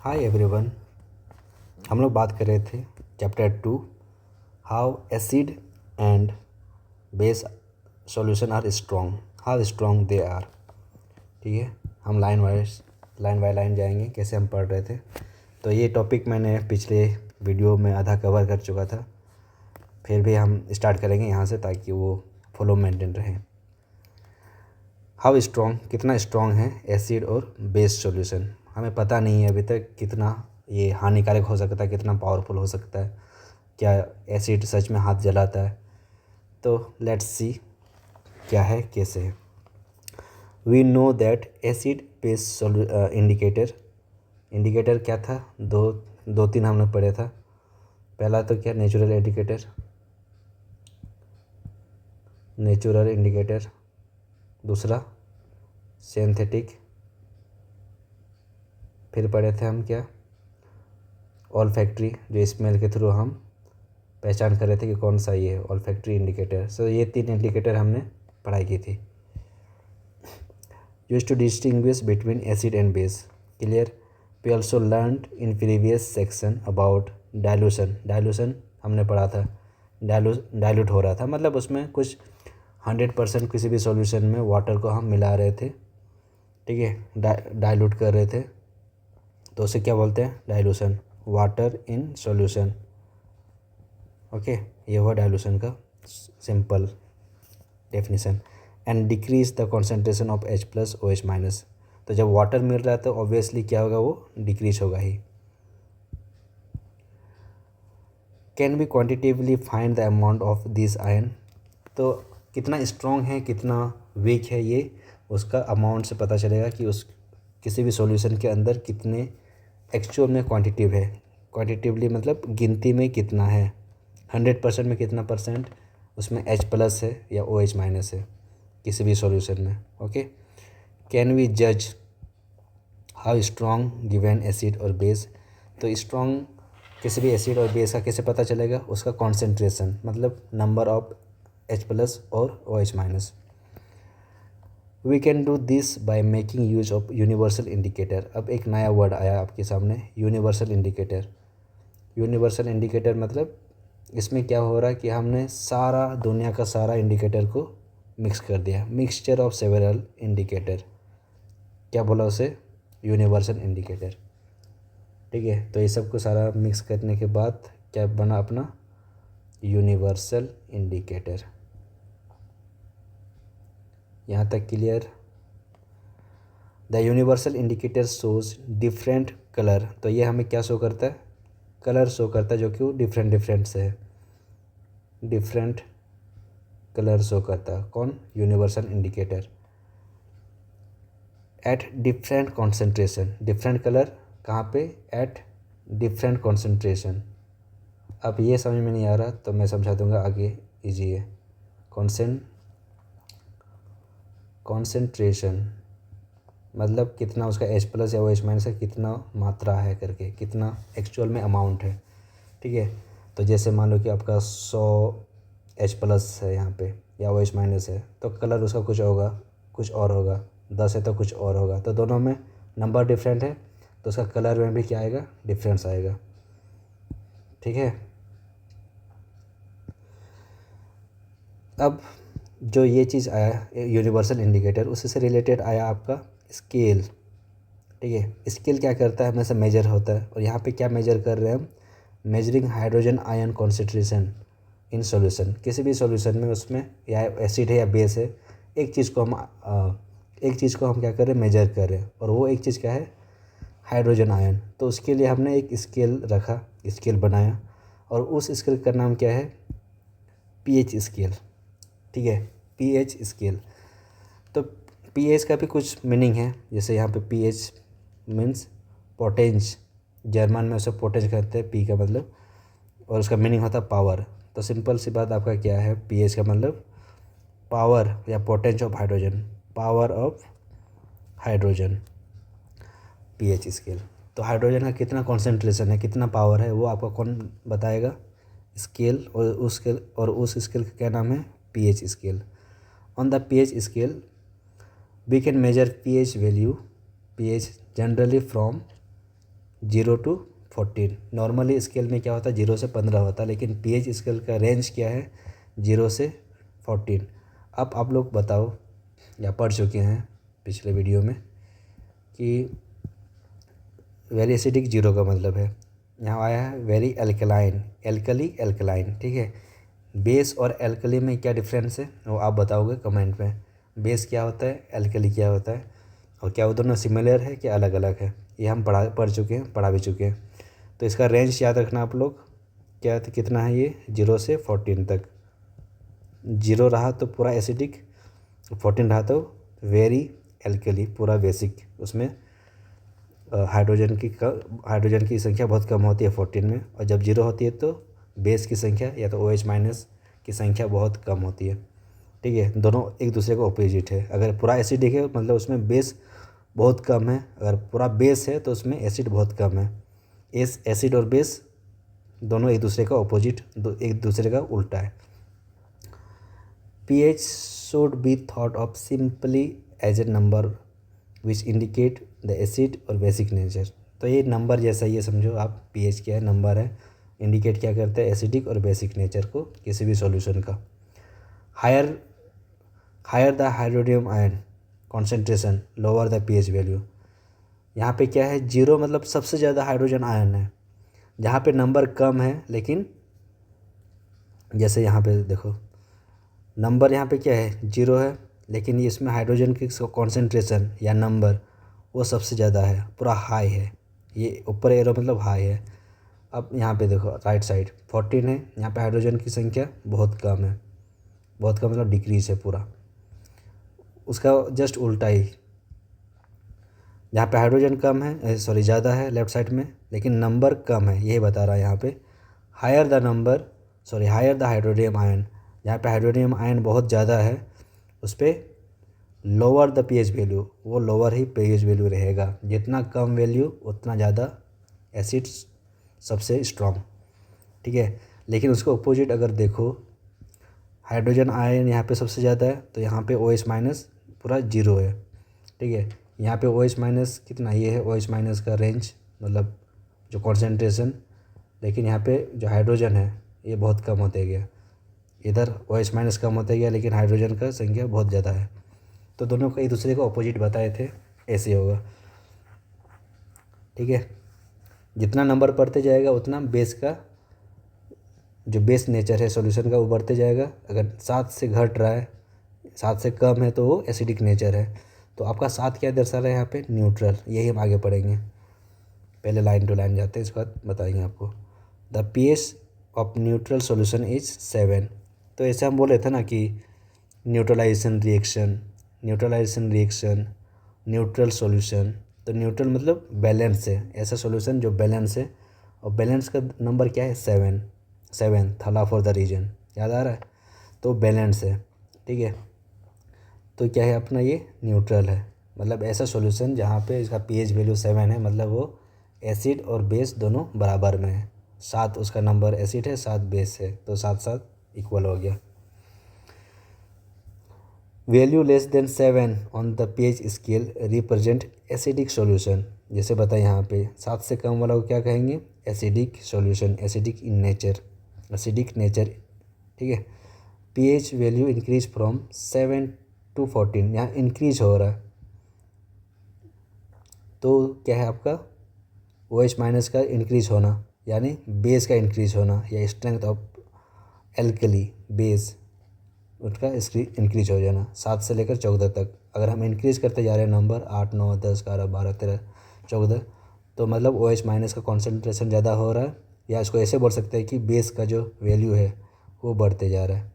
Hi everyone. हम लोग बात कर रहे थे chapter 2 how acid and base solution are strong, how strong they are. ठीक है, हम लाइन बाय लाइन जाएंगे कैसे हम पढ़ रहे थे। तो ये टॉपिक मैंने पिछले वीडियो में आधा कवर कर चुका था, फिर भी हम स्टार्ट करेंगे यहाँ से ताकि वो फ्लो मेंटेन रहे। हाउ स्ट्रॉन्ग, कितना स्ट्रॉन्ग है एसिड और बेस सॉल्यूशन, हमें पता नहीं है अभी तक कितना ये हानिकारक हो सकता है, कितना पावरफुल हो सकता है, क्या एसिड सच में हाथ जलाता है। तो लेट्स सी क्या है कैसे है। We know that acid base indicator क्या था, दो तीन हमने पढ़े था। पहला तो क्या, नेचुरल इंडिकेटर, दूसरा सिंथेटिक, फिर पढ़े थे हम क्या, ऑल्फैक्टरी, जो स्मेल के थ्रू हम पहचान कर रहे थे कि कौन सा ये है, ऑल्फैक्टरी इंडिकेटर। सो ये 3 इंडिकेटर हमने पढ़ाई की थी। Use to distinguish between acid and base, clear. We also learned in previous section about dilution हमने पढ़ा था। डाइल्यूट हो रहा था, मतलब उसमें कुछ 100% किसी भी सॉल्यूशन में वाटर को हम मिला रहे थे, ठीक है, डाइल्यूट कर रहे थे, तो उसे क्या बोलते हैं, dilution, water in solution. Okay, ये हुआ डाइल्यूशन का simple definition. And decrease the concentration of H+OH-। तो जब वाटर मिल रहा है तो ऑब्वियसली क्या होगा, वो डिक्रीज होगा ही। Can be quantitatively find the amount of this ion, तो कितना स्ट्रॉन्ग है कितना वीक है ये उसका अमाउंट से पता चलेगा कि उस किसी भी सॉल्यूशन के अंदर कितने एक्चुअल में क्वांटिटिव है। क्वांटिटिवली मतलब गिनती में कितना है, 100% में कितना परसेंट उसमें H+ है या OH- है किसी भी सॉल्यूशन में। ओके, कैन वी जज हाउ स्ट्रॉन्ग गिवन एसिड और बेस, तो स्ट्रॉन्ग किसी भी एसिड और बेस का कैसे पता चलेगा, उसका कॉन्सेंट्रेशन मतलब नंबर ऑफ H+ और OH-। We can do this by making use of universal indicator. अब एक नया वर्ड आया आपके सामने, यूनिवर्सल इंडिकेटर। यूनिवर्सल इंडिकेटर मतलब इसमें क्या हो रहा है कि हमने सारा दुनिया का सारा इंडिकेटर को मिक्स कर दिया, मिक्सचर ऑफ सेवरल इंडिकेटर, क्या बोला उसे, यूनिवर्सल इंडिकेटर। ठीक है, तो ये सब को सारा मिक्स करने के बाद क्या बना अपना यूनिवर्सल इंडिकेटर। यहाँ तक clear. The universal indicator shows different colour, तो ये हमें क्या शो करता है, कलर शो करता है जो कि डिफरेंट डिफरेंट से है, डिफरेंट कलर शो करता है। कौन, universal indicator. At different concentration, different colour कहाँ पे, एट डिफरेंट कॉन्सेंट्रेशन। अब ये समझ में नहीं आ रहा तो मैं समझा दूंगा आगे, इजी है। कॉन्सेंट्रेशन मतलब कितना उसका H+ या OH- का कितना मात्रा है करके, कितना एक्चुअल में अमाउंट है। ठीक है, तो जैसे मान लो कि आपका 100 H+ है यहाँ पे या OH- है, तो कलर उसका कुछ होगा, कुछ और होगा, 10 है तो कुछ और होगा, तो दोनों में नंबर डिफरेंट है तो उसका कलर में भी क्या आएगा, डिफरेंस आएगा। ठीक है, अब जो ये चीज़ आया यूनिवर्सल इंडिकेटर, उसी से रिलेटेड आया आपका स्केल। ठीक है, स्केल क्या करता है, हमेशा मेजर होता है, और यहाँ पे क्या मेजर कर रहे हैं हम, measuring hydrogen ion concentration in solution. किसी भी सॉल्यूशन में उसमें या एसिड है या बेस है, एक चीज़ को हम क्या कर रहे हैं, मेजर कर रहे हैं, और वो एक चीज़ क्या है, हाइड्रोजन आयन। तो उसके लिए हमने एक स्केल रखा, स्केल बनाया, और उस स्केल का नाम क्या है, पीएच स्केल। ठीक है, पीएच स्केल। तो पीएच का भी कुछ मीनिंग है, जैसे यहाँ पे पीएच मीन्स पोटेंस, जर्मन में उसे पोटेंस कहते हैं, पी का मतलब, और उसका मीनिंग होता है पावर। तो सिंपल सी बात आपका क्या है, पीएच का मतलब पावर या potence of hydrogen, power of hydrogen, pH scale. तो हाइड्रोजन का कितना कॉन्सेंट्रेशन है, कितना पावर है, वो आपको कौन बताएगा, स्केल, और उस स्केल का क्या नाम है, pH scale. On the pH scale we can measure pH value, pH generally from 0 to 14। Normally scale में क्या होता है 0 से 15 होता है, लेकिन पीएच स्केल का रेंज क्या है 0 से 14। अब आप लोग बताओ या पढ़ चुके हैं पिछले वीडियो में कि वेरी एसिडिक 0 का मतलब है, यहाँ आया है वेरी एल्कलाइन, एल्कली एल्कलाइन, ठीक है। बेस और एल्कली में क्या डिफरेंस है वो आप बताओगे कमेंट में। बेस क्या होता है, एल्कली क्या होता है, और क्या वो दोनों सिमिलर है कि अलग अलग है, ये हम पढ़ चुके हैं, पढ़ा भी चुके हैं। तो इसका रेंज याद रखना आप लोग, क्या कितना है ये 0 से 14 तक। 0 रहा तो पूरा एसिडिक, 14 रहा तो वेरी एल्कली, पूरा बेसिक। उसमें हाइड्रोजन की संख्या बहुत कम होती है 14 में, और जब 0 होती है तो बेस की संख्या या तो OH माइनस की संख्या बहुत कम होती है, ठीक है। दोनों एक दूसरे को अपोजिट है। अगर पूरा एसिडिक है मतलब उसमें बेस बहुत कम है, अगर पूरा बेस है तो उसमें एसिड बहुत कम है। एसिड और बेस दोनों एक दूसरे का अपोजिट, एक दूसरे का उल्टा है। pH should be thought of simply as a number which indicate the acid और बेसिक नेचर। तो ये नंबर जैसा ये समझो आप, pH क्या है, नंबर है, इंडिकेट क्या करता है एसिडिक और बेसिक नेचर को किसी भी सॉल्यूशन का। Higher the hydronium ion concentration lower the pH value. यहाँ पे क्या है 0 मतलब सबसे ज़्यादा हाइड्रोजन आयन है, जहाँ पे नंबर कम है, लेकिन जैसे यहाँ पे देखो नंबर यहाँ पे क्या है 0 है, लेकिन ये इसमें हाइड्रोजन की कॉन्सेंट्रेशन या नंबर वो सबसे ज़्यादा है, पूरा हाई है। ये ऊपर एरो मतलब हाई है। अब यहाँ पे देखो राइट साइड 14 है, यहाँ पे हाइड्रोजन की संख्या बहुत कम है, बहुत कम मतलब डिक्रीज है पूरा। उसका जस्ट उल्टा ही, जहाँ पे हाइड्रोजन कम है, सॉरी ज़्यादा है लेफ्ट साइड में, लेकिन नंबर कम है, यही बता रहा है यहाँ पे। हायर द हाइड्रोनियम आयन, जहाँ पे हाइड्रोनियम आयन बहुत ज़्यादा है उस पर लोअर द pH वैल्यू, वो लोअर ही pH वैल्यू रहेगा। जितना कम वैल्यू उतना ज़्यादा एसिड सबसे स्ट्रॉन्ग, ठीक है। लेकिन उसको अपोजिट अगर देखो, हाइड्रोजन आयन यहाँ पे सबसे ज़्यादा है तो यहाँ पे OH माइनस पूरा 0 है, ठीक है। यहाँ पे OH माइनस कितना, ये है OH माइनस का रेंज मतलब जो कॉन्सेंट्रेशन, लेकिन यहाँ पे जो हाइड्रोजन है ये बहुत कम होते गया, इधर OH माइनस कम होते गया, लेकिन हाइड्रोजन का संख्या बहुत ज़्यादा है। तो दोनों को एक दूसरे को अपोजिट बताए थे, ऐसे होगा, ठीक है। जितना नंबर बढ़ते जाएगा उतना बेस का जो बेस नेचर है सॉल्यूशन का वो बढ़ते जाएगा। अगर 7 से घट रहा है, 7 से कम है तो वो एसिडिक नेचर है। तो आपका 7 क्या दर्शा रहा है यहाँ पे न्यूट्रल, यही हम आगे पढ़ेंगे। पहले लाइन टू लाइन जाते हैं, इसके बाद बताएंगे आपको। The pH of neutral solution is 7। तो ऐसे हम बोले थे ना कि न्यूट्रलाइजेशन रिएक्शन, न्यूट्रल सॉल्यूशन। तो न्यूट्रल मतलब बैलेंस है, ऐसा सॉल्यूशन जो बैलेंस है, और बैलेंस का नंबर क्या है 7 थला फॉर द रीजन, याद आ रहा है, तो बैलेंस है, ठीक है। तो क्या है अपना ये न्यूट्रल है, मतलब ऐसा सॉल्यूशन जहाँ पे इसका pH वैल्यू 7 है, मतलब वो एसिड और बेस दोनों बराबर में है। 7 उसका नंबर एसिड है, 7 बेस है, तो 7 इक्वल हो गया। Value less than 7 on the pH scale represent acidic solution. जैसे बताए यहाँ पे 7 से कम वाला को क्या कहेंगे एसिडिक सॉल्यूशन, एसिडिक नेचर, ठीक है। pH value increase from 7 to 14, यहाँ इंक्रीज हो रहा है, तो क्या है आपका OH माइनस का इंक्रीज होना, यानी बेस का इंक्रीज होना, या स्ट्रेंथ ऑफ एल्कली बेस उसका इंक्रीज हो जाना 7 से लेकर 14 तक। अगर हम इंक्रीज़ करते जा रहे हैं नंबर 8 9 10 11 12 13 14, तो मतलब OH माइनस का कॉन्सेंट्रेशन ज़्यादा हो रहा है, या इसको ऐसे बोल सकते हैं कि बेस का जो वैल्यू है वो बढ़ते जा रहा है।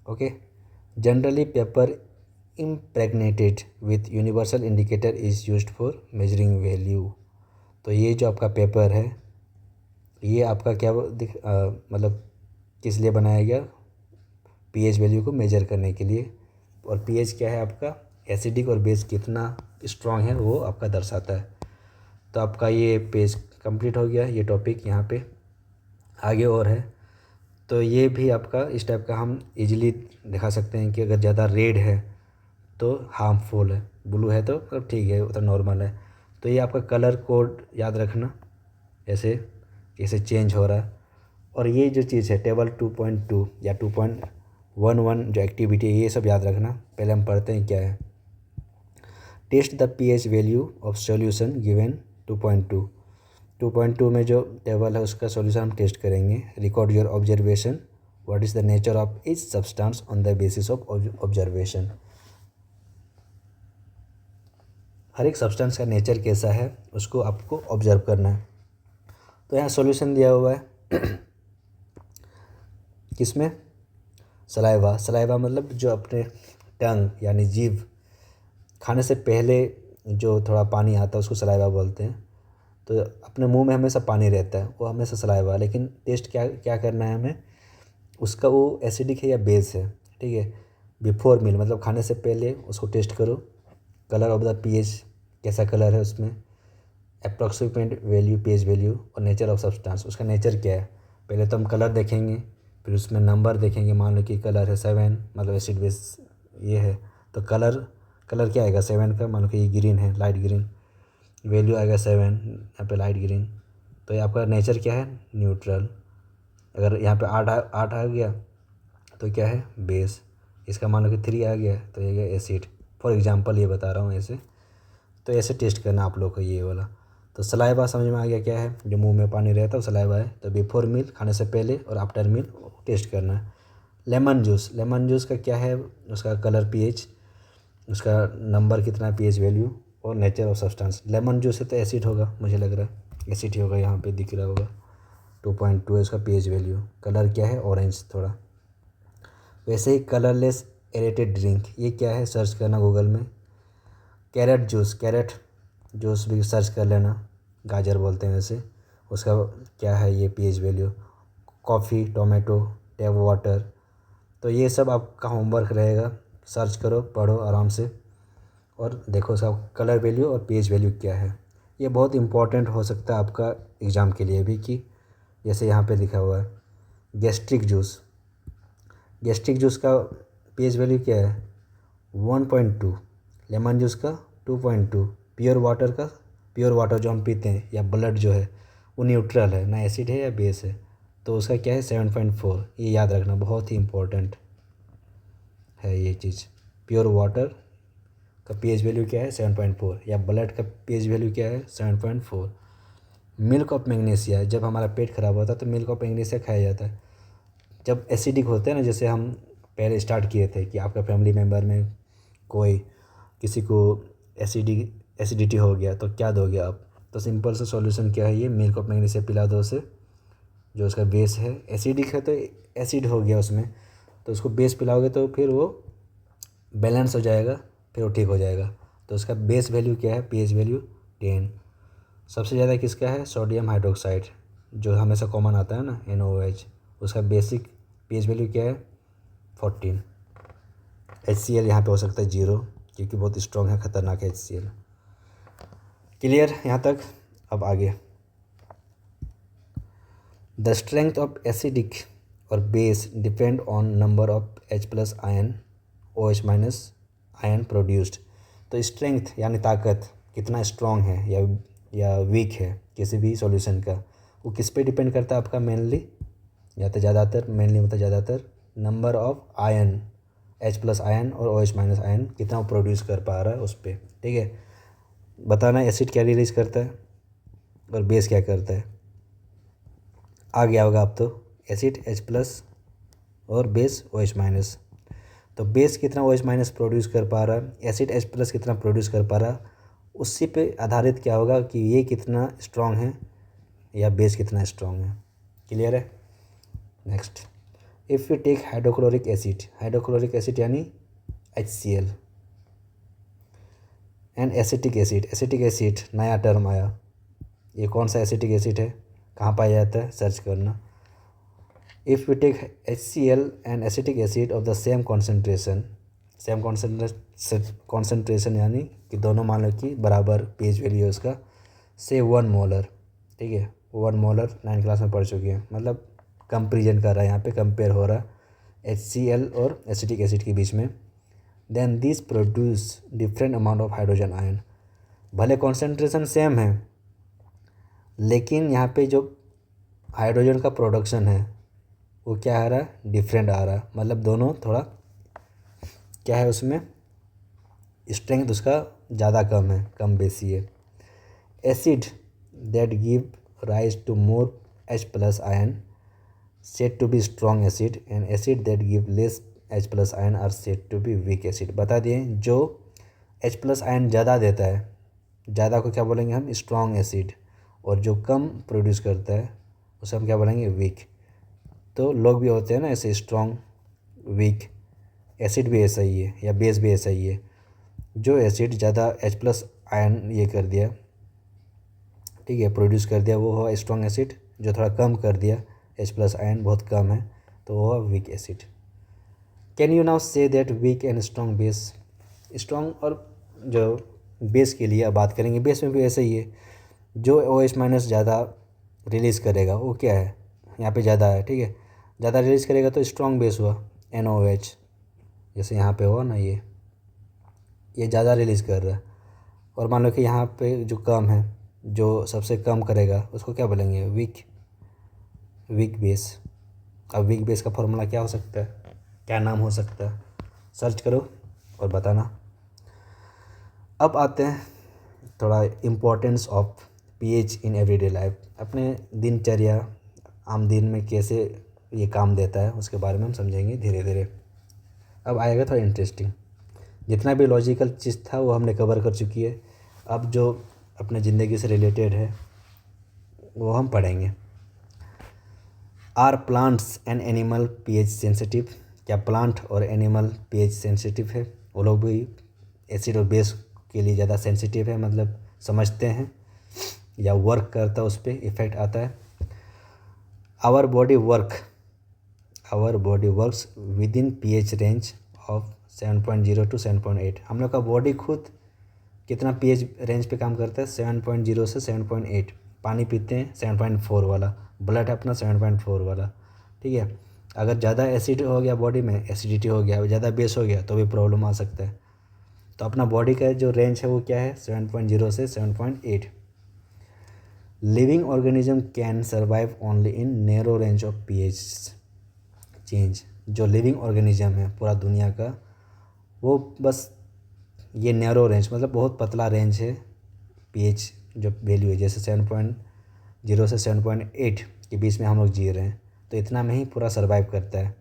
Okay, generally paper impregnated with universal indicator is used for measuring value. तो ये जो आपका पेपर है ये आपका क्या मतलब किस लिए बनाया गया, pH वैल्यू को मेजर करने के लिए। और pH क्या है आपका एसिडिक और बेस कितना स्ट्रॉन्ग है वो आपका दर्शाता है। तो आपका ये पेज कंप्लीट हो गया, ये टॉपिक यहाँ पे आगे और है। तो ये भी आपका इस टाइप का हम इजीली दिखा सकते हैं कि अगर ज़्यादा रेड है तो हार्मफुल है, ब्लू है तो ठीक है, वो तो नॉर्मल है। तो ये आपका कलर कोड याद रखना, ऐसे कैसे चेंज हो रहा है। और ये जो चीज़ है टेबल 2.2 या 2.11 जो एक्टिविटी है, ये सब याद रखना। पहले हम पढ़ते हैं क्या है। Test the pH value of solution given 2.2। 2.2 में जो टेबल है उसका सॉल्यूशन हम टेस्ट करेंगे। Record your observation, what is the nature of each substance on the basis of observation. हर एक सब्सटेंस का नेचर कैसा है उसको आपको ऑब्जर्व करना है। तो यहाँ सॉल्यूशन दिया हुआ है किसमें, सलाइवा। सलाइवा मतलब जो अपने टंग यानी जीभ खाने से पहले जो थोड़ा पानी आता है उसको सलाइवा बोलते हैं। तो अपने मुंह में हमेशा पानी रहता है, वो हमेशा सलाइवा। लेकिन टेस्ट क्या क्या करना है हमें, उसका वो एसिडिक है या बेस है, ठीक है। बिफोर मील मतलब खाने से पहले उसको टेस्ट करो। कलर ऑफ द पीएच, कैसा कलर है उसमें, अप्रॉक्सीमेट वैल्यू पीएच वैल्यू, और नेचर ऑफ सब्सटेंस, उसका नेचर क्या है। पहले तो हम कलर देखेंगे, फिर उसमें नंबर देखेंगे। मान लो कि कलर है 7, मतलब एसिड बेस ये है, तो कलर कलर क्या आएगा 7 का, मान लो कि ये ग्रीन है, लाइट ग्रीन, वैल्यू आएगा 7, यहाँ पे लाइट ग्रीन। तो ये आपका नेचर क्या है, न्यूट्रल। अगर यहाँ पे 8 आ गया तो क्या है, बेस। इसका मान लो कि 3 आ गया तो ये गया एसिड। फॉर एग्जांपल ये बता रहा हूँ ऐसे। तो ऐसे टेस्ट करना आप लोग को ये वाला। तो सलाइवा समझ में आ गया क्या है, जो मुंह में पानी रहता है वो सलाइवा है। तो बिफोर मील खाने से पहले और आफ्टर मील टेस्ट करना है। लेमन जूस, लेमन जूस का क्या है, उसका कलर पीएच, उसका नंबर कितना है पीएच वैल्यू, और nature of substance. Lemon juice है तो एसिड होगा, मुझे लग रहा है एसिड ही होगा, यहाँ पे दिख रहा होगा 2.2 है उसका पीएच वैल्यू। कलर क्या है, ऑरेंज थोड़ा। वैसे ही कलरलेस एरेटेड ड्रिंक, ये क्या है, सर्च करना गूगल में। कैरेट जूस, कैरेट जूस भी सर्च कर लेना, गाजर बोलते हैं वैसे, उसका क्या है ये pH value. Coffee, tomato, tap water. तो ये सब आपका होमवर्क रहेगा, सर्च करो, पढ़ो आराम से और देखो उसका कलर वैल्यू और पीएच वैल्यू क्या है। ये बहुत इंपॉर्टेंट हो सकता है आपका एग्ज़ाम के लिए भी, कि जैसे यहाँ पे लिखा हुआ है गैस्ट्रिक जूस। गैस्ट्रिक जूस का पीएच वैल्यू क्या है 1.2, लेमन जूस का 2.2, प्योर वाटर का, प्योर वाटर जो हम पीते हैं या ब्लड जो है वो न्यूट्रल है, ना एसिड है या बेस है, तो उसका क्या है 7.4। ये याद रखना, बहुत ही इम्पोर्टेंट है ये चीज़। प्योर वाटर का पीएच वैल्यू क्या है 7.4, या ब्लड का पीएच वैल्यू क्या है 7.4। मिल्क ऑफ मैग्नीशिया, जब हमारा पेट खराब होता है तो मिल्क ऑफ मैग्नीशिया खाया जाता है। जब एसिडिक होते हैं ना, जैसे हम पहले स्टार्ट किए थे कि आपका फैमिली मेम्बर में कोई किसी को एसिडिटी हो गया तो क्या दोगे आप, तो सिंपल सा सॉल्यूशन क्या है, ये मिल्क ऑफ मैग्नीशिया पिला दो उसे। जो उसका बेस है एसिडिक है तो एसिड हो गया उसमें, तो उसको बेस पिलाओगे तो फिर वो बैलेंस हो जाएगा, फिर वो ठीक हो जाएगा। तो उसका बेस वैल्यू क्या है, पीएच वैल्यू 10। सबसे ज़्यादा किसका है, सोडियम हाइड्रोक्साइड, जो हमेशा कॉमन आता है ना NaOH, उसका बेसिक पीएच वैल्यू क्या है 14। HCl यहाँ पे हो सकता है 0, क्योंकि बहुत स्ट्रॉन्ग है, ख़तरनाक है HCl। क्लियर यहाँ तक। अब आगे, द स्ट्रेंथ ऑफ एसिडिक और base depend on number of H+ ion OH- ion produced. तो स्ट्रेंथ यानी ताकत, कितना स्ट्रॉन्ग है या वीक है किसी भी सॉल्यूशन का, वो किस पे डिपेंड करता है आपका मेनली, या तो ज़्यादातर, मेनली मतलब ज़्यादातर number of ion H+ ion और OH- आयन कितना वो प्रोड्यूस कर पा रहा है उस पर, ठीक है। बताना एसिड क्या रिलीज करता है और बेस क्या करता है। आ गया होगा आप तो, एसिड H+ और बेस OH-। तो बेस कितना OH- प्रोड्यूस कर पा रहा है, एसिड H+ कितना प्रोड्यूस कर पा रहा है, उसी पे आधारित क्या होगा कि ये कितना स्ट्रॉन्ग है या बेस कितना स्ट्रॉन्ग है। क्लियर है। Next, if you take hydrochloric acid, hydrochloric acid यानी HCl, and acetic acid, acetic acid नया टर्म आया, ये कौन सा एसिटिक एसिड है, कहाँ पाया जाता है, सर्च करना। If you take HCl and acetic acid of the same concentration, same concentration यानी कि दोनों मान लो कि बराबर पीएच वैल्यू है उसका, से 1 मोलर, ठीक है, 1 मोलर 9 क्लास में पढ़ चुके हैं, मतलब कंपेरिजन कर रहा है यहाँ पे, कंपेयर हो रहा है HCl और एसिटिक एसिड के बीच में। Then this produce different amount of hydrogen ion, भले कॉन्सेंट्रेशन सेम है लेकिन यहाँ पे जो हाइड्रोजन का प्रोडक्शन है वो क्या आ रहा है, डिफरेंट आ रहा है। मतलब दोनों थोड़ा क्या है, उसमें स्ट्रेंथ उसका ज़्यादा कम है, कम बेसी है। Acid that give rise to more H plus ion said to be strong acid and acid that give less H plus ion are said to be weak acid. बता दिए जो H प्लस आयन ज़्यादा देता है, ज़्यादा को क्या बोलेंगे हम, स्ट्रॉन्ग एसिड, और जो कम प्रोड्यूस करता है उसे हम क्या बोलेंगे, वीक। तो लोग भी होते हैं ना ऐसे, स्ट्रॉन्ग, वीक। एसिड भी ऐसा ही है या बेस भी ऐसा ही है। जो एसिड ज़्यादा H प्लस आयन ये कर दिया, ठीक है, प्रोड्यूस कर दिया, वो हुआ स्ट्रॉन्ग एसिड। जो थोड़ा कम कर दिया, H प्लस आयन बहुत कम है, तो वो हुआ weak acid. Can you now say that weak and strong base. Strong और जो बेस के लिए अब बात करेंगे, बेस में भी ऐसा ही है। जो OH माइनस ज़्यादा रिलीज़ करेगा वो क्या है, यहाँ पे ज़्यादा है, ठीक है, ज़्यादा रिलीज़ करेगा तो स्ट्रॉन्ग बेस हुआ NOH। जैसे यहाँ पे हुआ ना, ये ज़्यादा रिलीज़ कर रहा है। और मान लो कि यहाँ पे जो कम है, जो सबसे कम करेगा उसको क्या बोलेंगे, वीक बेस। अब वीक बेस का फॉर्मूला क्या हो सकता है, क्या नाम हो सकता है, सर्च करो और बताना। अब आते हैं थोड़ा importance of pH in everyday life. अपने दिनचर्या, आम दिन में कैसे ये काम देता है उसके बारे में हम समझेंगे धीरे धीरे। अब आएगा थोड़ा इंटरेस्टिंग। जितना भी लॉजिकल चीज़ था वो हमने कवर कर चुकी है। अब जो अपने ज़िंदगी से रिलेटेड है वो हम पढ़ेंगे। Are plants and animal pH sensitive. क्या प्लांट और एनिमल pH सेंसिटिव है, वो लोग भी एसिड और बेस के लिए ज़्यादा सेंसिटिव है, मतलब समझते हैं या वर्क करता है, उस पर इफ़ेक्ट आता है। Our body works within pH range of 7.0 to 7.8। हम लोग का बॉडी खुद कितना pH रेंज पे काम करता है, 7.0 से 7.8। पानी पीते हैं 7.4 वाला, ब्लड है अपना 7.4 वाला, ठीक है। अगर ज़्यादा एसिड हो गया बॉडी में, एसिडिटी हो गया, ज़्यादा बेस हो गया तो भी प्रॉब्लम आ सकता है। तो अपना बॉडी का जो रेंज है वो क्या है, 7.0 से 7.8। Living organism can survive only in narrow range of pH change. जो लिविंग ऑर्गेनिज्म है पूरा दुनिया का, वो बस ये नैरो रेंज, मतलब बहुत पतला रेंज है pH जो वैल्यू है, जैसे 7.0 से 7.8 के बीच में हम लोग जी रहे हैं, तो इतना में ही पूरा सर्वाइव करता है,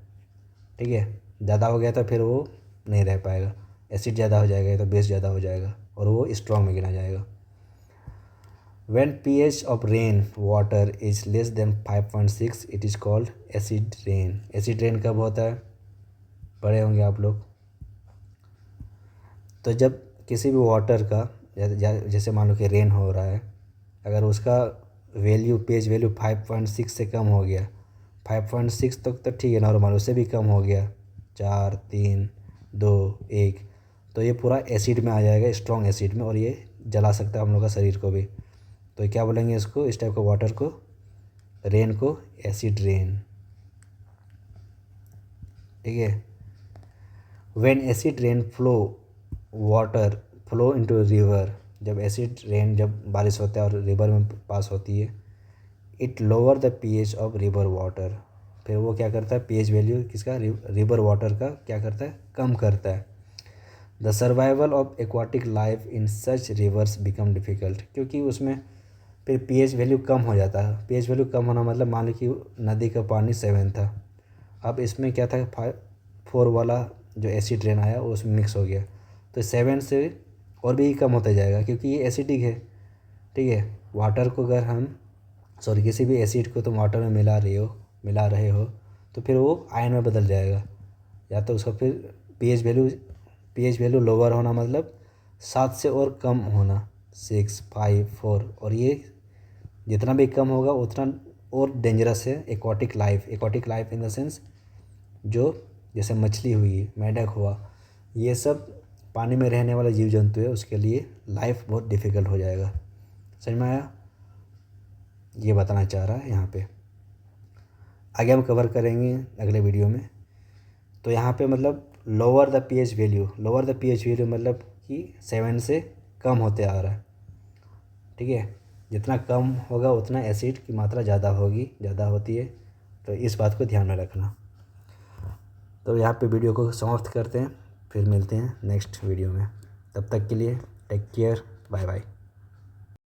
ठीक है। ज़्यादा हो गया तो फिर वो नहीं रह पाएगा, एसिड ज़्यादा हो जाएगा तो बेस ज़्यादा हो जाएगा और वो स्ट्रॉन्ग में गिना जाएगा। When pH of rain water is less than 5.6 it is called acid rain। Acid rain कब होता है, पढ़े होंगे आप लोग। तो जब किसी भी वाटर का, जैसे मान लो कि रेन हो रहा है, अगर उसका वैल्यू pH वैल्यू 5.6 से कम हो गया, 5.6 तक तो ठीक है नॉर्मल, उससे भी कम हो गया, 4 3 2 1, तो ये पूरा एसिड में आ जाएगा, स्ट्रॉन्ग एसिड में, और ये जला सकता है हम लोग का शरीर को भी। तो क्या बोलेंगे इसको, इस टाइप का वाटर को, रेन को, एसिड रेन, ठीक है। When acid rain water flow into river. जब एसिड रेन, जब बारिश होता है और रिवर में पास होती है, it lower the pH of river water. फिर वो क्या करता है, pH वैल्यू किसका, रिवर वाटर का क्या करता है, कम करता है। The survival of aquatic life in such reverse become difficult. क्योंकि उसमें फिर pH वैल्यू कम हो जाता है। pH वैल्यू कम होना मतलब मान लो कि नदी का पानी 7 था, अब इसमें क्या था, 4 वाला जो एसिड रेन आया वो उसमें मिक्स हो गया, तो 7 से और भी कम होता जाएगा क्योंकि ये एसिडिक है, ठीक है। वाटर को अगर हम, सॉरी, किसी भी एसिड को तुम वाटर में मिला रहे हो तो फिर वो आयन में बदल जाएगा, या तो उसका फिर pH वैल्यू लोअर होना मतलब 7 से और कम होना, 6 5 4, और ये जितना भी कम होगा उतना और डेंजरस है aquatic life in the sense जो जैसे मछली हुई, मेंढक हुआ, ये सब पानी में रहने वाला जीव जंतु है, उसके लिए लाइफ बहुत डिफ़िकल्ट हो जाएगा। समझ में आया, ये बताना चाह रहा है यहाँ पे। आगे हम कवर करेंगे अगले वीडियो में। तो यहाँ पे मतलब लोअर द pH वैल्यू मतलब कि 7 से कम होते आ रहा है, ठीक है। जितना कम होगा उतना एसिड की मात्रा ज़्यादा होती है। तो इस बात को ध्यान में रखना। तो यहाँ पे वीडियो को समाप्त करते हैं, फिर मिलते हैं नेक्स्ट वीडियो में। तब तक के लिए टेक केयर, बाय बाय।